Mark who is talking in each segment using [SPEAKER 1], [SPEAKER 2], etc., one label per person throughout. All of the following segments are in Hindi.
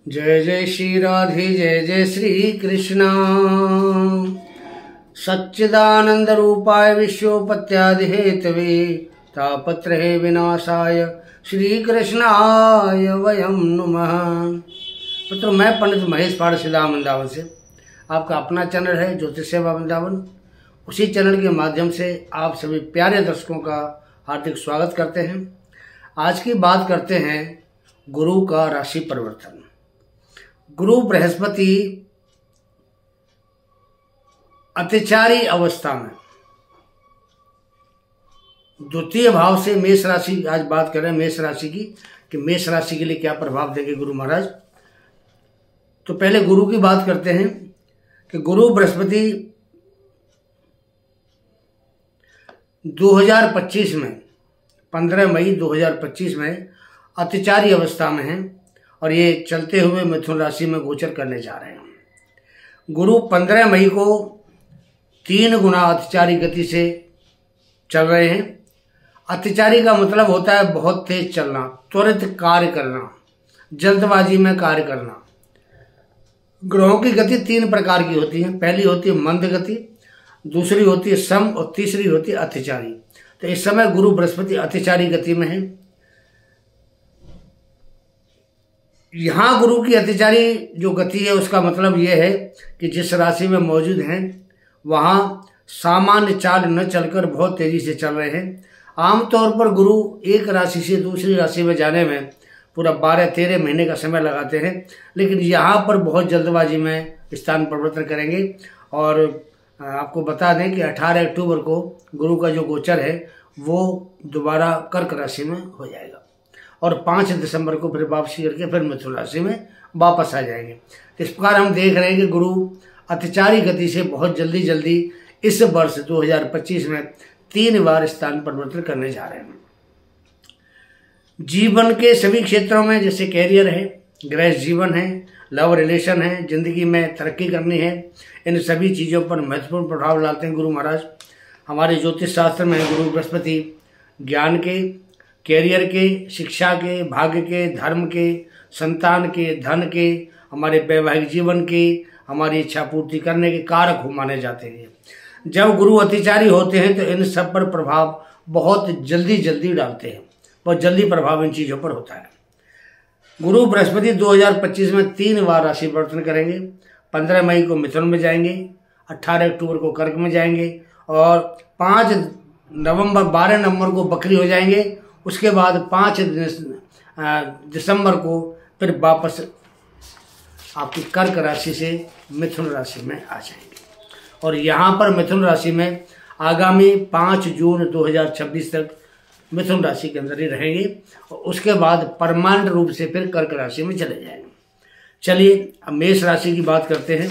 [SPEAKER 1] जय जय श्री राधे जय जय श्री कृष्णा। सच्चिदानंद रूपाय विश्वोपत्यादि हेतवे तापत्रये विनाशाय श्री कृष्णाय वयम नमः। मित्रों, मैं पंडित महेश पाड़ सिदा वृंदावन से आपका अपना चैनल है ज्योतिष सेवा वृंदावन। उसी चैनल के माध्यम से आप सभी प्यारे दर्शकों का हार्दिक स्वागत करते हैं। आज की बात करते हैं गुरु का राशि परिवर्तन। गुरु बृहस्पति अतिचारी अवस्था में द्वितीय भाव से मेष राशि, आज बात कर रहे हैं मेष राशि की कि मेष राशि के लिए क्या प्रभाव देंगे गुरु महाराज। तो पहले गुरु की बात करते हैं कि गुरु बृहस्पति 2025 में 15 मई 2025 में अतिचारी अवस्था में है और ये चलते हुए मिथुन राशि में गोचर करने जा रहे हैं। गुरु 15 मई को 3 गुना अतिचारी गति से चल रहे हैं। अतिचारी का मतलब होता है बहुत तेज चलना, त्वरित कार्य करना, जल्दबाजी में कार्य करना। ग्रहों की गति 3 प्रकार की होती है। पहली होती है मंद गति, दूसरी होती है सम और तीसरी होती है अतिचारी। तो इस समय गुरु बृहस्पति अतिचारी गति में है। यहाँ गुरु की अतिचारी जो गति है उसका मतलब ये है कि जिस राशि में मौजूद हैं वहाँ सामान्य चाल न चलकर बहुत तेजी से चल रहे हैं। आमतौर पर गुरु एक राशि से दूसरी राशि में जाने में पूरा 12-13 महीने का समय लगाते हैं, लेकिन यहाँ पर बहुत जल्दबाजी में स्थान परिवर्तन करेंगे। और आपको बता दें कि 18 अक्टूबर को गुरु का जो गोचर है वो दोबारा कर्क राशि में हो जाएगा और 5 दिसंबर को फिर वापसी करके फिर मिथुन राशि में वापस आ जाएंगे। तो इस प्रकार हम देख रहे हैं कि गुरु अतिचारी गति से बहुत जल्दी इस वर्ष 2025 में 3 बार स्थान परिवर्तन करने जा रहे हैं। जीवन के सभी क्षेत्रों में, जैसे कैरियर है, गृह जीवन है, लव रिलेशन है, जिंदगी में तरक्की करनी है, इन सभी चीज़ों पर महत्वपूर्ण प्रभाव डालते हैं गुरु महाराज। हमारे ज्योतिष शास्त्र में गुरु बृहस्पति ज्ञान के, कैरियर के, शिक्षा के, भाग्य के, धर्म के, संतान के, धन के, हमारे वैवाहिक जीवन के, हमारी इच्छा पूर्ति करने के कारक माने जाते हैं। जब गुरु अतिचारी होते हैं तो इन सब पर प्रभाव बहुत जल्दी डालते हैं, बहुत जल्दी प्रभाव इन चीज़ों पर होता है। गुरु बृहस्पति 2025 में 3 बार राशि परिवर्तन करेंगे। 15 मई को मिथुन में जाएंगे, 18 अक्टूबर को कर्क में जाएंगे और 12 नवंबर को बकरी हो जाएंगे। उसके बाद 5 दिसंबर को फिर वापस आपकी कर्क राशि से मिथुन राशि में आ जाएंगे और यहाँ पर मिथुन राशि में आगामी 5 जून 2026 तक मिथुन राशि के अंदर ही रहेंगे और उसके बाद परमानेंट रूप से फिर कर्क राशि में चले जाएंगे। चलिए अब मेष राशि की बात करते हैं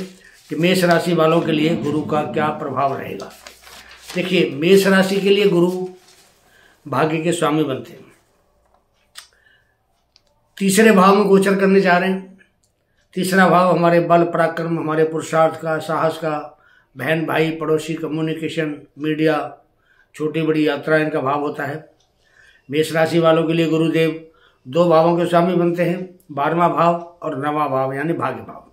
[SPEAKER 1] कि मेष राशि वालों के लिए गुरु का क्या प्रभाव रहेगा। देखिए, मेष राशि के लिए गुरु भाग्य के स्वामी बनते हैं। तीसरे भाव में गोचर करने जा रहे हैं। तीसरा भाव हमारे बल पराक्रम, हमारे पुरुषार्थ का, साहस का, बहन भाई पड़ोसी, कम्युनिकेशन, मीडिया, छोटी बड़ी यात्रा, इनका भाव होता है। मेष राशि वालों के लिए गुरुदेव 2 भावों के स्वामी बनते हैं, 12वां भाव और 9वां भाव यानी भाग्य भाव।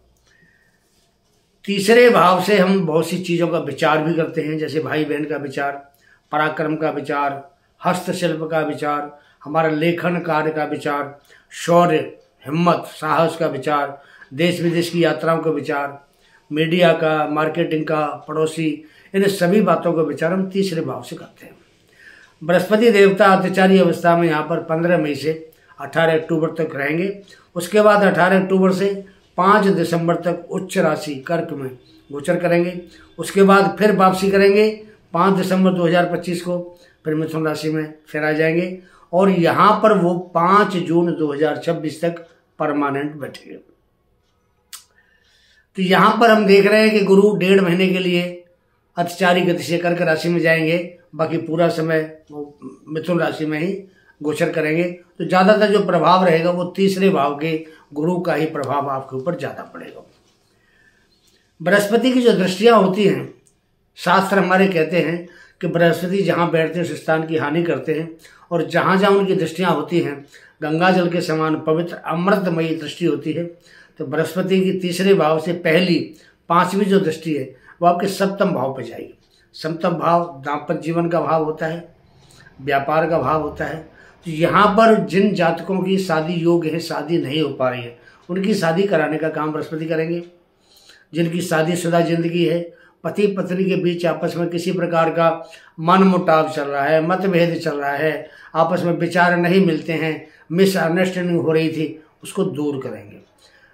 [SPEAKER 1] तीसरे भाव से हम बहुत सी चीज़ों का विचार भी करते हैं, जैसे भाई बहन का विचार, पराक्रम का विचार, हस्तशिल्प का विचार, हमारा लेखन कार्य का विचार, शौर्य, हिम्मत, साहस का विचार, देश विदेश की यात्राओं का विचार, मीडिया का, मार्केटिंग का, पड़ोसी, इन सभी बातों का विचार हम तीसरे भाव से करते हैं। बृहस्पति देवता अतिचारी अवस्था में यहाँ पर 15 मई से 18 अक्टूबर तक रहेंगे। उसके बाद 18 अक्टूबर से 5 दिसंबर तक उच्च राशि कर्क में गोचर करेंगे। उसके बाद फिर वापसी करेंगे 5 दिसंबर 2025 को, फिर मिथुन राशि में फिर आ जाएंगे और यहाँ पर वो 5 जून 2026 तक परमानेंट बैठेंगे। तो यहाँ पर हम देख रहे हैं कि गुरु 1.5 महीने के लिए अतिचारी गति से कर्क राशि में जाएंगे, बाकी पूरा समय वो मिथुन राशि में ही गोचर करेंगे। तो ज़्यादातर जो प्रभाव रहेगा वो तीसरे भाव के गुरु का ही प्रभाव आपके ऊपर ज़्यादा पड़ेगा। बृहस्पति की जो दृष्टियाँ होती हैं, शास्त्र हमारे कहते हैं कि बृहस्पति जहाँ बैठते हैं उस स्थान की हानि करते हैं और जहाँ जहाँ उनकी दृष्टियाँ होती हैं गंगा जल के समान पवित्र अमृतमयी दृष्टि होती है। तो बृहस्पति की तीसरे भाव से पहली 5वीं जो दृष्टि है वो आपके सप्तम भाव पे जाएगी। सप्तम भाव दाम्पत्य जीवन का भाव होता है, व्यापार का भाव होता है। तो यहाँ पर जिन जातकों की शादी योग्य है, शादी नहीं हो पा रही है, उनकी शादी कराने का काम बृहस्पति करेंगे। जिनकी शादीशुदा जिंदगी है, पति पत्नी के बीच आपस में किसी प्रकार का मनमुटाव चल रहा है, मतभेद चल रहा है, आपस में विचार नहीं मिलते हैं, मिसअंडरस्टैंडिंग हो रही थी, उसको दूर करेंगे।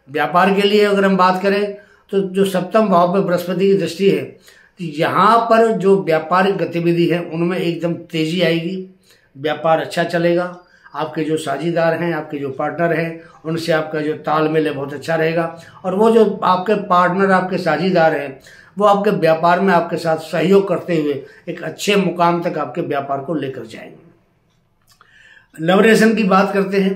[SPEAKER 1] व्यापार के लिए अगर हम बात करें तो जो सप्तम भाव पर बृहस्पति की दृष्टि है, तो यहाँ पर जो व्यापारिक गतिविधि है उनमें एकदम तेजी आएगी, व्यापार अच्छा चलेगा। आपके जो साझीदार हैं, आपके जो पार्टनर हैं, उनसे आपका जो तालमेल है बहुत अच्छा रहेगा। और वो जो आपके पार्टनर, आपके साझीदार हैं, वो आपके व्यापार में आपके साथ सहयोग करते हुए एक अच्छे मुकाम तक आपके व्यापार को लेकर जाएंगे। लव रिलेशन की बात करते हैं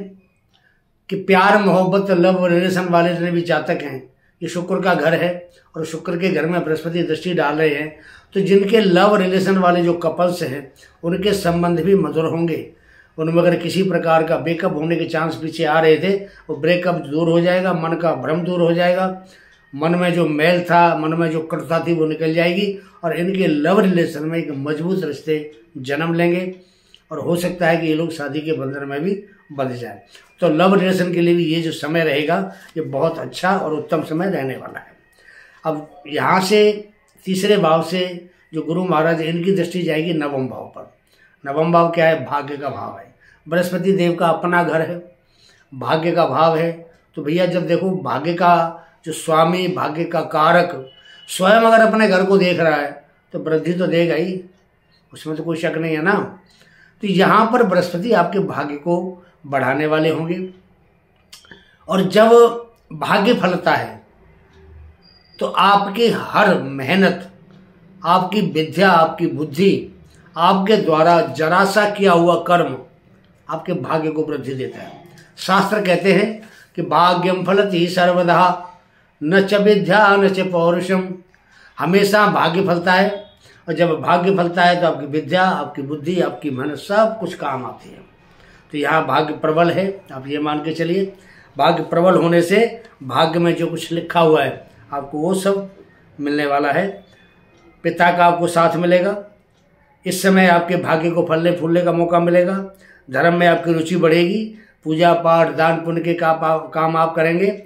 [SPEAKER 1] कि प्यार मोहब्बत लव रिलेशन वाले जितने भी जातक हैं, ये शुक्र का घर है और शुक्र के घर में बृहस्पति दृष्टि डाल रहे हैं। तो जिनके लव रिलेशन वाले जो कपल्स हैं, उनके संबंध भी मधुर होंगे। उनमें अगर किसी प्रकार का ब्रेकअप होने के चांस पीछे आ रहे थे, वो ब्रेकअप दूर हो जाएगा, मन का भ्रम दूर हो जाएगा, मन में जो मैल था, मन में जो कटुता थी वो निकल जाएगी और इनके लव रिलेशन में एक मजबूत रिश्ते जन्म लेंगे और हो सकता है कि ये लोग शादी के बंधन में भी बंध जाए। तो लव रिलेशन के लिए भी ये जो समय रहेगा ये बहुत अच्छा और उत्तम समय रहने वाला है। अब यहाँ से तीसरे भाव से जो गुरु महाराज, इनकी दृष्टि जाएगी नवम भाव पर। नवम भाव क्या है? भाग्य का भाव है। बृहस्पति देव का अपना घर है, भाग्य का भाव है। तो भैया जब देखो भाग्य का जो स्वामी, भाग्य का कारक स्वयं अगर अपने घर को देख रहा है तो वृद्धि तो देगा ही, उसमें तो कोई शक नहीं है ना। तो यहाँ पर बृहस्पति आपके भाग्य को बढ़ाने वाले होंगे। और जब भाग्य फलता है तो आपकी हर मेहनत, आपकी विद्या, आपकी बुद्धि, आपके द्वारा जरा सा किया हुआ कर्म आपके भाग्य को वृद्धि देता है। शास्त्र कहते हैं कि भाग्यम फलति सर्वदा न च विद्या न च पौरुषम। हमेशा भाग्य फलता है और जब भाग्य फलता है तो आपकी विद्या, आपकी बुद्धि, आपकी मेहनत सब कुछ काम आती है। तो यहाँ भाग्य प्रबल है, आप ये मान के चलिए। भाग्य प्रबल होने से भाग्य में जो कुछ लिखा हुआ है आपको वो सब मिलने वाला है। पिता का आपको साथ मिलेगा। इस समय आपके भाग्य को फलने फूलने का मौका मिलेगा। धर्म में आपकी रुचि बढ़ेगी। पूजा पाठ, दान पुण्य के काम आप करेंगे।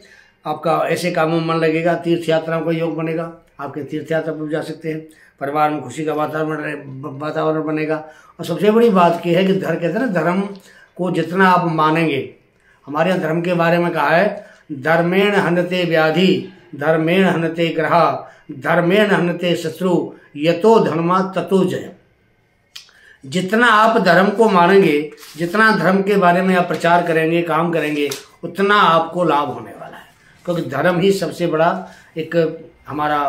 [SPEAKER 1] आपका ऐसे कामों में मन लगेगा। तीर्थ यात्राओं का योग बनेगा, आपके तीर्थ यात्रा पर जा सकते हैं। परिवार में खुशी का वातावरण बनेगा। और सबसे बड़ी बात की है कि कहते हैं ना, धर्म को जितना आप मानेंगे, हमारे यहाँ धर्म के बारे में कहा है, धर्मेण हनते व्याधि, धर्मेण हनते ग्रहा, धर्मेण हनते शत्रु, यतो धर्मा ततो जय। जितना आप धर्म को मानेंगे, जितना धर्म के बारे में आप प्रचार करेंगे, काम करेंगे, उतना आपको लाभ होने वाला है। क्योंकि धर्म ही सबसे बड़ा एक हमारा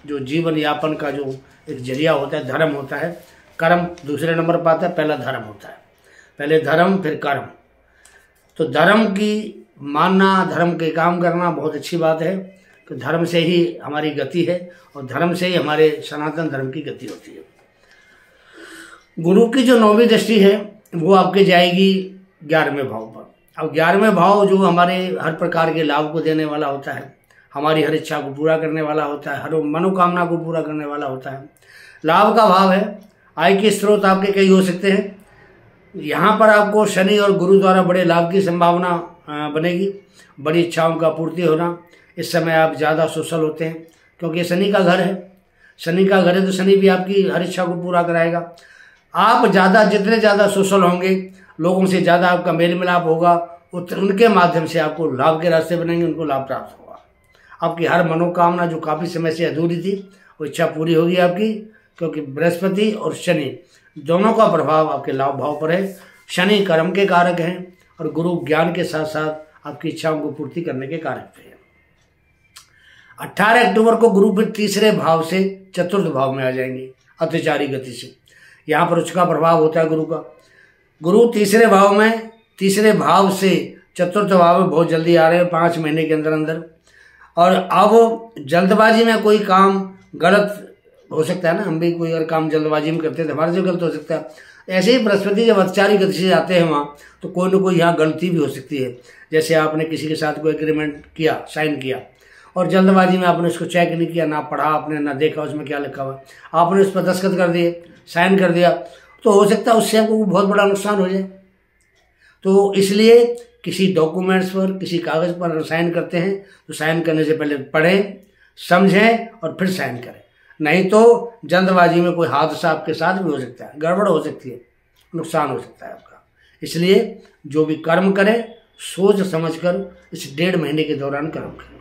[SPEAKER 1] जो जीवन यापन का जो एक जरिया होता है, धर्म होता है। कर्म दूसरे नंबर पर आता है, पहला धर्म होता है। पहले धर्म फिर कर्म। तो धर्म की मानना, धर्म के काम करना बहुत अच्छी बात है कि धर्म से ही हमारी गति है और धर्म से ही हमारे सनातन धर्म की गति होती है। गुरु की जो 9वीं दृष्टि है वो आपके जाएगी 11वें भाव पर। अब 11वें भाव जो हमारे हर प्रकार के लाभ को देने वाला होता है, हमारी हर इच्छा को पूरा करने वाला होता है, हर मनोकामना को पूरा करने वाला होता है। लाभ का भाव है। आय के स्रोत आपके कई हो सकते हैं। यहाँ पर आपको शनि और गुरु द्वारा बड़े लाभ की संभावना बनेगी। बड़ी इच्छाओं का पूर्ति होना। इस समय आप ज़्यादा सोशल होते हैं क्योंकि शनि का घर है। शनि का घर है तो शनि भी आपकी हर इच्छा को पूरा कराएगा। आप जितने ज़्यादा सोशल होंगे, लोगों से ज़्यादा आपका मेल मिलाप होगा, उनके माध्यम से आपको लाभ के रास्ते बनेंगे, उनको लाभ प्राप्त होगा। आपकी हर मनोकामना जो काफ़ी समय से अधूरी थी वो इच्छा पूरी होगी आपकी, क्योंकि बृहस्पति और शनि दोनों का प्रभाव आपके लाभ भाव पर है। शनि कर्म के कारक हैं और गुरु ज्ञान के साथ साथ आपकी इच्छाओं को पूर्ति करने के कारक हैं। 18 अक्टूबर को गुरु फिर तीसरे भाव से चतुर्थ भाव में आ जाएंगे अत्याचारी गति से। यहाँ पर उसका प्रभाव होता है गुरु का। गुरु तीसरे भाव से चतुर्थ भाव में बहुत जल्दी आ रहे हैं, 5 महीने के अंदर अंदर। और अब जल्दबाजी में कोई काम गलत हो सकता है ना, हम भी कोई अगर काम जल्दबाजी में करते हैं तो हमारे से गलत हो सकता है। ऐसे ही बृहस्पति जब अतिचारी गति से जाते हैं वहाँ, तो कोई ना कोई यहाँ गलती भी हो सकती है। जैसे आपने किसी के साथ कोई एग्रीमेंट किया, साइन किया, और जल्दबाजी में आपने उसको चेक नहीं किया, ना पढ़ा आपने, ना देखा उसमें क्या लिखा हुआ, आपने उस पर दस्तखत कर दिए, साइन कर दिया, तो हो सकता है उससे आपको बहुत बड़ा नुकसान हो जाए। तो इसलिए किसी डॉक्यूमेंट्स पर, किसी कागज़ पर अगर साइन करते हैं तो साइन करने से पहले पढ़ें, समझें और फिर साइन करें। नहीं तो जल्दबाजी में कोई हादसा आपके साथ भी हो सकता है, गड़बड़ हो सकती है, नुकसान हो सकता है आपका। इसलिए जो भी कर्म करें सोच समझकर इस 1.5 महीने के दौरान कर्म करें।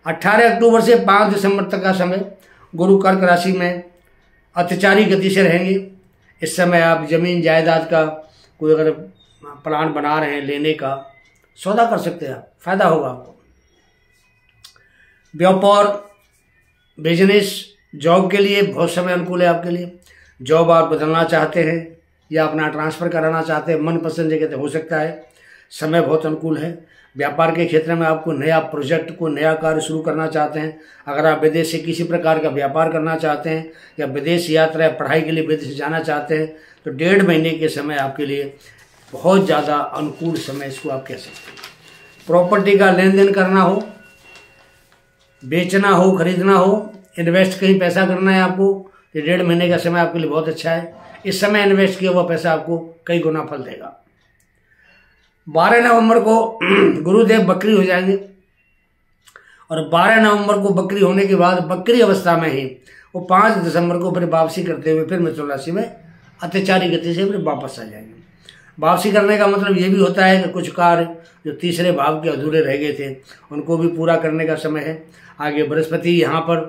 [SPEAKER 1] 18 अक्टूबर से 5 दिसंबर तक का समय गुरु कर्क राशि में अतिचारी गति से रहेंगे। इस समय आप जमीन जायदाद का कोई अगर प्लान बना रहे हैं लेने का, सौदा कर सकते हैं, फायदा होगा आपको। व्यापार, बिजनेस, जॉब के लिए बहुत समय अनुकूल है आपके लिए। जॉब आप बदलना चाहते हैं या अपना ट्रांसफ़र कराना चाहते हैं मनपसंद जगह, हो सकता है, समय बहुत अनुकूल है। व्यापार के क्षेत्र में आपको नया प्रोजेक्ट, को नया कार्य शुरू करना चाहते हैं, अगर आप विदेश से किसी प्रकार का व्यापार करना चाहते हैं या विदेश यात्रा या पढ़ाई के लिए विदेश जाना चाहते हैं, तो 1.5 महीने के समय आपके लिए बहुत ज़्यादा अनुकूल समय इसको आप कह सकते हैं। प्रॉपर्टी का लेन देन करना हो, बेचना हो, खरीदना हो, इन्वेस्ट कहीं पैसा करना है आपको, तो 1.5 महीने का समय आपके लिए बहुत अच्छा है। इस समय इन्वेस्ट किया हुआ पैसा आपको कई गुना फल देगा। 12 नवंबर को गुरुदेव बकरी हो जाएंगे और 12 नवंबर को बकरी होने के बाद बकरी अवस्था में ही वो 5 दिसंबर को फिर वापसी करते हुए फिर मिथुन राशि में अतिचारी गति से फिर वापस आ जाएंगे। वापसी करने का मतलब ये भी होता है कि कुछ कार्य जो तीसरे भाव के अधूरे रह गए थे उनको भी पूरा करने का समय है। आगे बृहस्पति यहाँ पर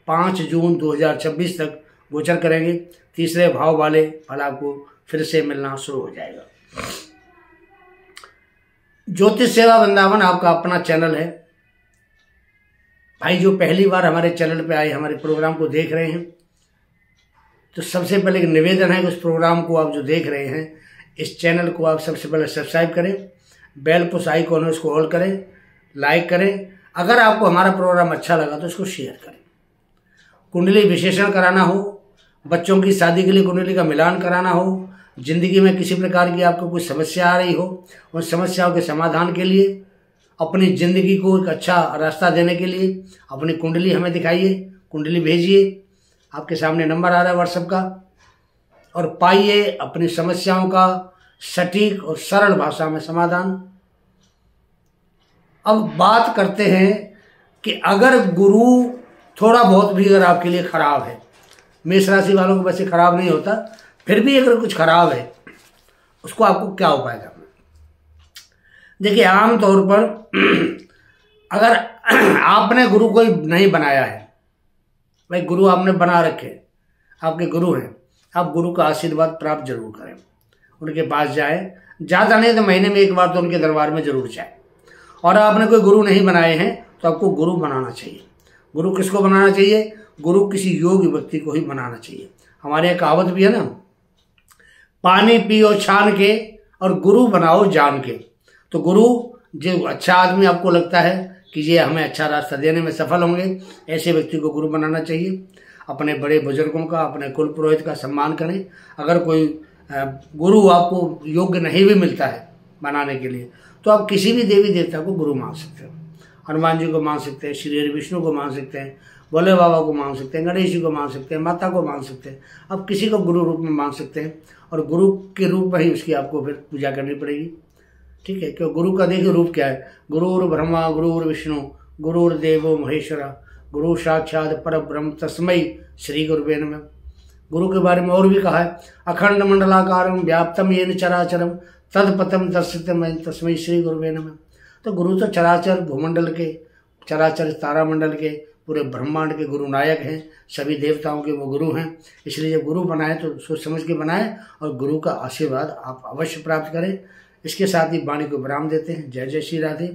[SPEAKER 1] 5 जून 2026 तक गोचर करेंगे। तीसरे भाव वाले फल आपको फिर से मिलना शुरू हो जाएगा। ज्योतिष सेवा वृंदावन आपका अपना चैनल है। भाई जो पहली बार हमारे चैनल पे आए, हमारे प्रोग्राम को देख रहे हैं, तो सबसे पहले एक निवेदन है कि उस प्रोग्राम को आप जो देख रहे हैं, इस चैनल को आप सबसे पहले सब्सक्राइब करें, बेल पुश आइकॉन है उसको ऑल करें, लाइक करें। अगर आपको हमारा प्रोग्राम अच्छा लगा तो इसको शेयर करें। कुंडली विश्लेषण कराना हो, बच्चों की शादी के लिए कुंडली का मिलान कराना हो, जिंदगी में किसी प्रकार की आपको कोई समस्या आ रही हो, उन समस्याओं के समाधान के लिए, अपनी ज़िंदगी को एक अच्छा रास्ता देने के लिए अपनी कुंडली हमें दिखाइए, कुंडली भेजिए। आपके सामने नंबर आ रहा है व्हाट्सएप का, और पाइए अपनी समस्याओं का सटीक और सरल भाषा में समाधान। अब बात करते हैं कि अगर गुरु थोड़ा बहुत भी अगर आपके लिए खराब है, मेष राशि वालों को वैसे खराब नहीं होता, फिर भी अगर कुछ खराब है उसको आपको क्या उपाय करना। देखिए, आमतौर पर अगर आपने गुरु कोई नहीं बनाया है, भाई गुरु आपने बना रखे, आपके गुरु हैं, आप गुरु का आशीर्वाद प्राप्त जरूर करें, उनके पास जाए, ज़्यादा नहीं तो महीने में एक बार तो उनके दरबार में जरूर जाए। और आपने कोई गुरु नहीं बनाए हैं तो आपको गुरु बनाना चाहिए। गुरु किसको बनाना चाहिए? गुरु किसी योग्य व्यक्ति को ही बनाना चाहिए। हमारे यहाँ कहावत भी है ना, पानी पियो छान के और गुरु बनाओ जान के। तो गुरु जो अच्छा आदमी आपको लगता है कि ये हमें अच्छा रास्ता देने में सफल होंगे, ऐसे व्यक्ति को गुरु बनाना चाहिए। अपने बड़े बुजुर्गों का, अपने कुल पुरोहित का सम्मान करें। अगर कोई गुरु आपको योग्य नहीं भी मिलता है बनाने के लिए, तो आप किसी भी देवी देवता को गुरु मान सकते हो। हनुमान जी को मान सकते हैं, श्री हरि विष्णु को मान सकते हैं, भोले बाबा को मान सकते हैं, गणेश जी को मान सकते हैं, माता को मान सकते हैं। आप किसी को गुरु रूप में मान सकते हैं और गुरु के रूप में ही उसकी आपको फिर पूजा करनी पड़ेगी। ठीक है, क्यों? गुरु का देखिए रूप क्या है। गुरुर् ब्रह्मा गुरुर् विष्णु गुरुर्देवो महेश्वरा गुरु साक्षात परब्रह्म तस्मै श्री गुरुवे नमः। गुरु के बारे में और भी कहा है, अखंड मंडलाकारं व्याप्तम येन चराचरम तत्पथम दर्शितम तस्मै श्री गुरुवे नमः। तो गुरु तो चराचर भूमंडल के, चराचर तारामंडल के, पूरे ब्रह्मांड के गुरु नायक हैं, सभी देवताओं के वो गुरु हैं। इसलिए जब गुरु बनाए तो सोच समझ के बनाएं और गुरु का आशीर्वाद आप अवश्य प्राप्त करें। इसके साथ ही वाणी को विराम देते हैं। जय जय श्री राधे,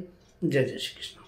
[SPEAKER 1] जय जय श्री कृष्ण।